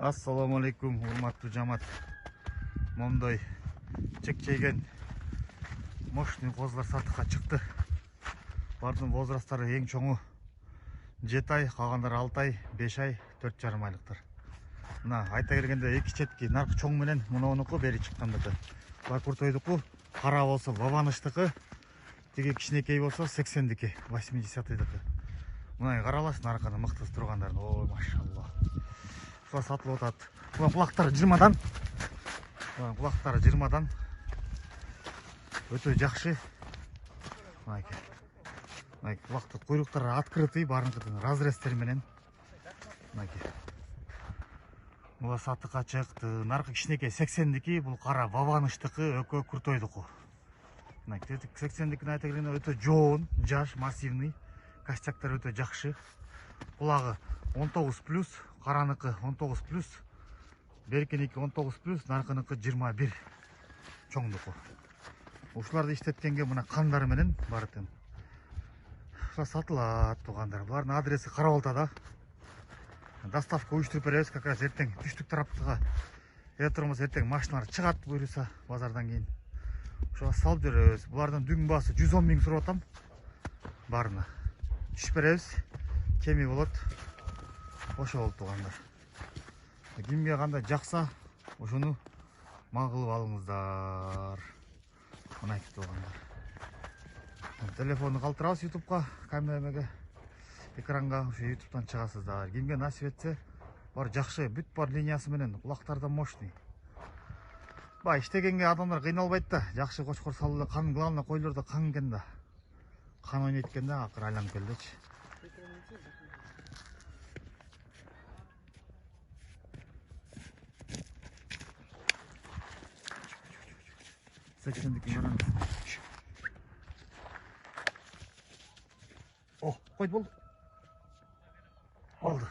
Assalamu alaikum, урматтуу жамаат. Мондой чекчейген мощный козлар сатыкка чыкты. Бардын возрасттары эң чоңу 7 ай, калгандары 6 ай, 5 ай, 4,5 айлыктар. Мына айта бергенде эки четки наркы чоң менен мунунуку бери чыккандыгы. Булар Куртойдуку, кара болсо Вованыштыкы, тиги кичинекей болсо 80дики, 80дики. Мына каралаш нарканы мыктысы тургандарын. Ой, машалла. Сатылып атат. Кулактары 20дан. Кулактары 20дан. Өтө жакшы. Майке. Кулакты куйруктары открытый, барынкы разрезтер менен. Майке. Булар сатыкка чыкты. Наркы кичинекей 80дики, бул кара Вованыштыкы, өкө Куртойдуку. Майке, 80дикини айта келгенде өтө жоон, жаш, массивный. Костяктар өтө жакшы. Кулагы 19+, караныкы 19+, беркеники 19+, наркыныкы 21 чоңдуку. Ушуларды иштеткенге мына кандары менен бардым. Сатылат тугандар. Булардын адреси Карабалтада. Доставка уюштуруп беребиз, как раз эртең түштүк тараптыга. Эртеңбиз эртең машиналар чыгат буюрса базардан кийин. Ошого салып беребиз. Булардын дүң баасы 110 миң сурап атам. Барына. Түшүп беребиз. Кеми болот. Ошо болуп тугандар. Кимге кандай жакса, ошону маңгылып алыңыздар. Мына тугандар. Телефонду калтырабыз YouTube'га, камераға, экранга, ошо YouTube'дан чыгасыздар. Кимге насип этсе, бар жакшы, бүт бар линиясы менен, кулактарда мощный. Бай иштегенге адамдар кыйналбайт да, жакшы кочкор салып, кан главное койлордо кан экен да. Кан ойнойт экен да, акыры айланып келдичи. О, қойды болды. Болды.